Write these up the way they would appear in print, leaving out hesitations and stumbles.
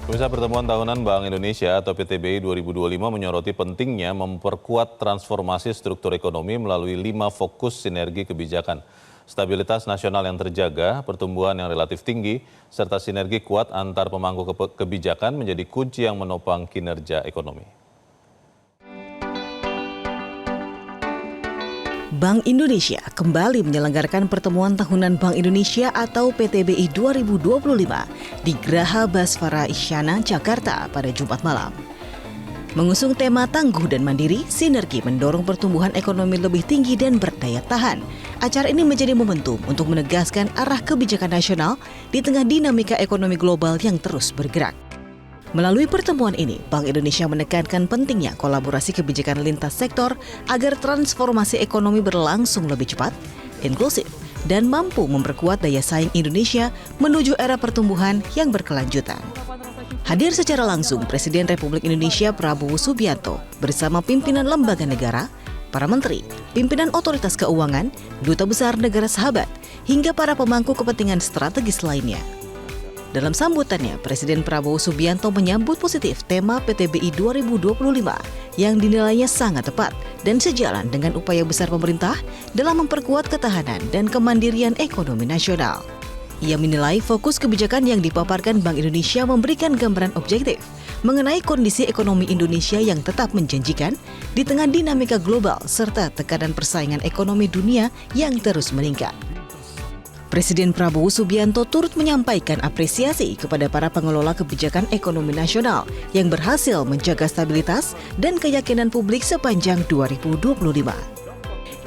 Pemirsa, pertemuan tahunan Bank Indonesia atau PTBI 2025 menyoroti pentingnya memperkuat transformasi struktur ekonomi melalui 5 fokus sinergi kebijakan. Stabilitas nasional yang terjaga, pertumbuhan yang relatif tinggi, serta sinergi kuat antar pemangku kebijakan menjadi kunci yang menopang kinerja ekonomi. Bank Indonesia kembali menyelenggarakan pertemuan tahunan Bank Indonesia atau PTBI 2025 di Graha Basvara Isyana, Jakarta pada Jumat malam. Mengusung tema tangguh dan mandiri, sinergi mendorong pertumbuhan ekonomi lebih tinggi dan berdaya tahan. Acara ini menjadi momentum untuk menegaskan arah kebijakan nasional di tengah dinamika ekonomi global yang terus bergerak. Melalui pertemuan ini, Bank Indonesia menekankan pentingnya kolaborasi kebijakan lintas sektor agar transformasi ekonomi berlangsung lebih cepat, inklusif, dan mampu memperkuat daya saing Indonesia menuju era pertumbuhan yang berkelanjutan. Hadir secara langsung Presiden Republik Indonesia Prabowo Subianto bersama pimpinan lembaga negara, para menteri, pimpinan otoritas keuangan, duta besar negara sahabat, hingga para pemangku kepentingan strategis lainnya. Dalam sambutannya, Presiden Prabowo Subianto menyambut positif tema PTBI 2025 yang dinilainya sangat tepat dan sejalan dengan upaya besar pemerintah dalam memperkuat ketahanan dan kemandirian ekonomi nasional. Ia menilai fokus kebijakan yang dipaparkan Bank Indonesia memberikan gambaran objektif mengenai kondisi ekonomi Indonesia yang tetap menjanjikan di tengah dinamika global serta tekanan persaingan ekonomi dunia yang terus meningkat. Presiden Prabowo Subianto turut menyampaikan apresiasi kepada para pengelola kebijakan ekonomi nasional yang berhasil menjaga stabilitas dan keyakinan publik sepanjang 2025.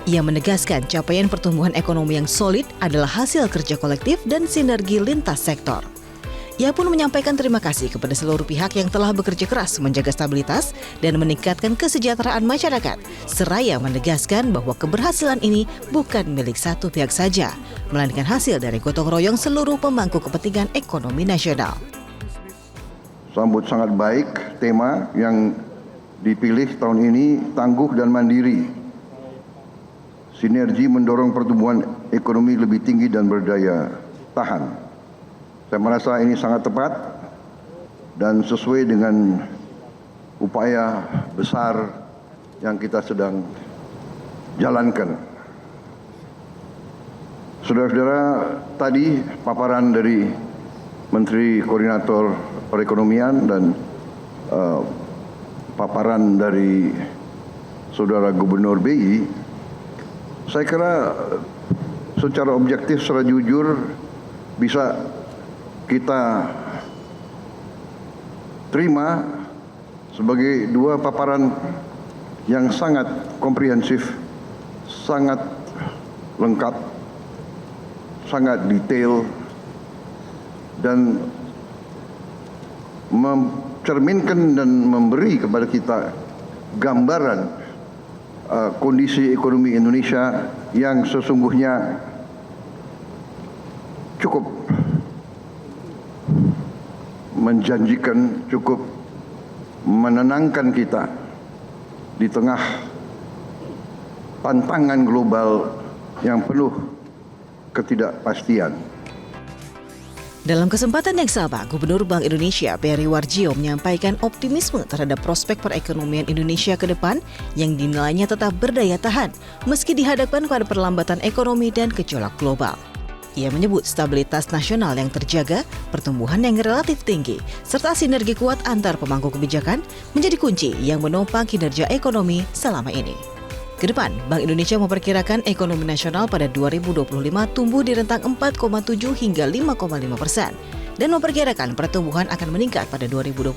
Ia menegaskan capaian pertumbuhan ekonomi yang solid adalah hasil kerja kolektif dan sinergi lintas sektor. Ia pun menyampaikan terima kasih kepada seluruh pihak yang telah bekerja keras menjaga stabilitas dan meningkatkan kesejahteraan masyarakat, seraya menegaskan bahwa keberhasilan ini bukan milik satu pihak saja, melainkan hasil dari gotong royong seluruh pemangku kepentingan ekonomi nasional. Sambut sangat baik tema yang dipilih tahun ini, tangguh dan mandiri. Sinergi mendorong pertumbuhan ekonomi lebih tinggi dan berdaya tahan. Saya merasa ini sangat tepat dan sesuai dengan upaya besar yang kita sedang jalankan. Saudara-saudara, tadi paparan dari Menteri Koordinator Perekonomian dan paparan dari Saudara Gubernur BI, saya kira secara objektif, secara jujur bisa kita terima sebagai dua paparan yang sangat komprehensif, sangat lengkap, sangat detail, dan mencerminkan dan memberi kepada kita gambaran kondisi ekonomi Indonesia yang sesungguhnya cukup menjanjikan, cukup menenangkan kita di tengah tantangan global yang penuh ketidakpastian. Dalam kesempatan yang sama, Gubernur Bank Indonesia Peri Warjio menyampaikan optimisme terhadap prospek perekonomian Indonesia ke depan yang dinilainya tetap berdaya tahan meski dihadapkan pada perlambatan ekonomi dan gejolak global. Ia menyebut stabilitas nasional yang terjaga, pertumbuhan yang relatif tinggi, serta sinergi kuat antar pemangku kebijakan menjadi kunci yang menopang kinerja ekonomi selama ini. Kedepan, Bank Indonesia memperkirakan ekonomi nasional pada 2025 tumbuh di rentang 4,7 hingga 5,5% dan memperkirakan pertumbuhan akan meningkat pada 2026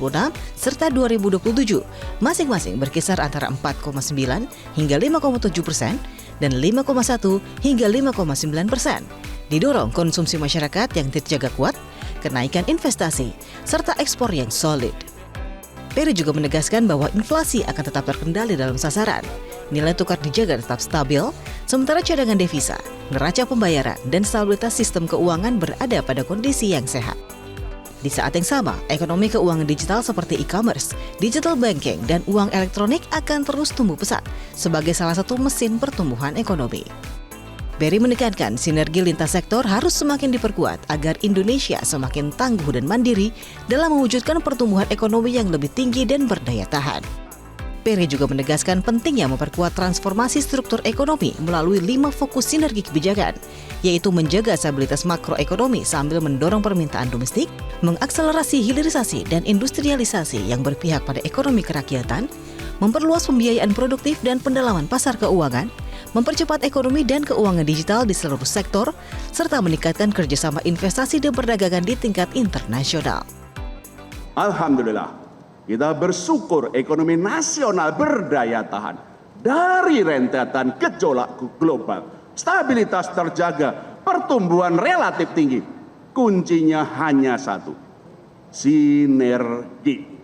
serta 2027, masing-masing berkisar antara 4,9 hingga 5,7% dan 5,1 hingga 5,9%. Didorong konsumsi masyarakat yang terjaga kuat, kenaikan investasi, serta ekspor yang solid. Peri juga menegaskan bahwa inflasi akan tetap terkendali dalam sasaran, nilai tukar dijaga tetap stabil, sementara cadangan devisa, neraca pembayaran, dan stabilitas sistem keuangan berada pada kondisi yang sehat. Di saat yang sama, ekonomi keuangan digital seperti e-commerce, digital banking, dan uang elektronik akan terus tumbuh pesat sebagai salah satu mesin pertumbuhan ekonomi. Berry menekankan sinergi lintas sektor harus semakin diperkuat agar Indonesia semakin tangguh dan mandiri dalam mewujudkan pertumbuhan ekonomi yang lebih tinggi dan berdaya tahan. Berry juga menegaskan pentingnya memperkuat transformasi struktur ekonomi melalui 5 fokus sinergi kebijakan, yaitu menjaga stabilitas makroekonomi sambil mendorong permintaan domestik, mengakselerasi hilirisasi dan industrialisasi yang berpihak pada ekonomi kerakyatan, memperluas pembiayaan produktif dan pendalaman pasar keuangan, mempercepat ekonomi dan keuangan digital di seluruh sektor, serta meningkatkan kerjasama investasi dan perdagangan di tingkat internasional. Alhamdulillah, kita bersyukur ekonomi nasional berdaya tahan dari rentetan gejolak global. Stabilitas terjaga, pertumbuhan relatif tinggi. Kuncinya hanya satu, sinergi.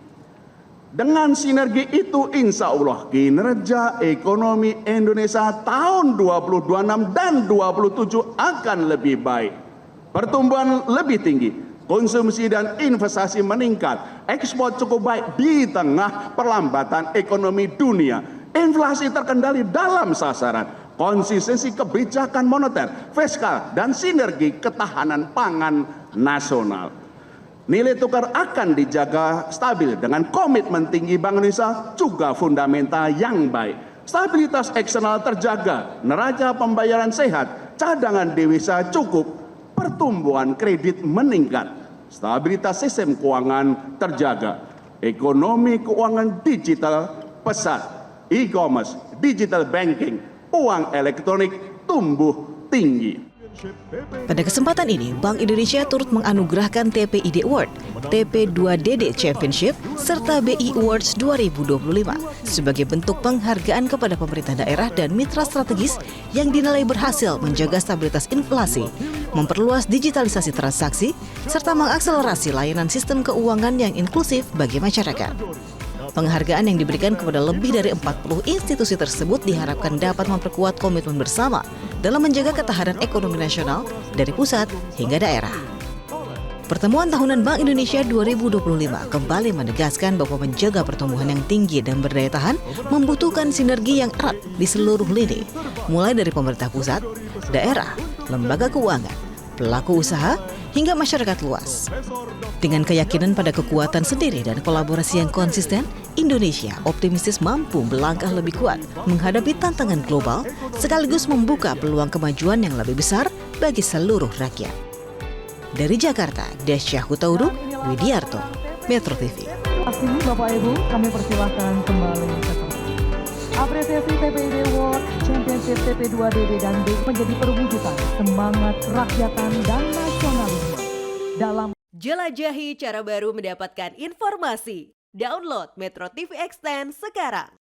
Dengan sinergi itu insya Allah kinerja ekonomi Indonesia tahun 2026 dan 2027 akan lebih baik. Pertumbuhan lebih tinggi, konsumsi dan investasi meningkat, ekspor cukup baik di tengah perlambatan ekonomi dunia. Inflasi terkendali dalam sasaran, konsistensi kebijakan moneter, fiskal, dan sinergi ketahanan pangan nasional. Nilai tukar akan dijaga stabil dengan komitmen tinggi Bank Indonesia juga fundamental yang baik. Stabilitas eksternal terjaga, neraca pembayaran sehat, cadangan devisa cukup, pertumbuhan kredit meningkat, stabilitas sistem keuangan terjaga, ekonomi keuangan digital pesat, e-commerce, digital banking, uang elektronik tumbuh tinggi. Pada kesempatan ini, Bank Indonesia turut menganugerahkan TPID Award, TP2DD Championship, serta BI Awards 2025 sebagai bentuk penghargaan kepada pemerintah daerah dan mitra strategis yang dinilai berhasil menjaga stabilitas inflasi, memperluas digitalisasi transaksi, serta mengakselerasi layanan sistem keuangan yang inklusif bagi masyarakat. Penghargaan yang diberikan kepada lebih dari 40 institusi tersebut diharapkan dapat memperkuat komitmen bersama dalam menjaga ketahanan ekonomi nasional dari pusat hingga daerah. Pertemuan tahunan Bank Indonesia 2025 kembali menegaskan bahwa menjaga pertumbuhan yang tinggi dan berdaya tahan membutuhkan sinergi yang erat di seluruh lini, mulai dari pemerintah pusat, daerah, lembaga keuangan, pelaku usaha, hingga masyarakat luas. Dengan keyakinan pada kekuatan sendiri dan kolaborasi yang konsisten, Indonesia optimistis mampu melangkah lebih kuat menghadapi tantangan global sekaligus membuka peluang kemajuan yang lebih besar bagi seluruh rakyat. Dari Jakarta, Desya Hutauruk, Widiarto, Metro TV. Terima kasih Bapak Ibu, kami persilahkan kembali ke tempat. Apresiasi TPID Award Championship TP2DD dan B menjadi perwujudan semangat kerakyatan dan nasionalisme dalam jelajahi cara baru mendapatkan informasi. Download Metro TV Extend sekarang.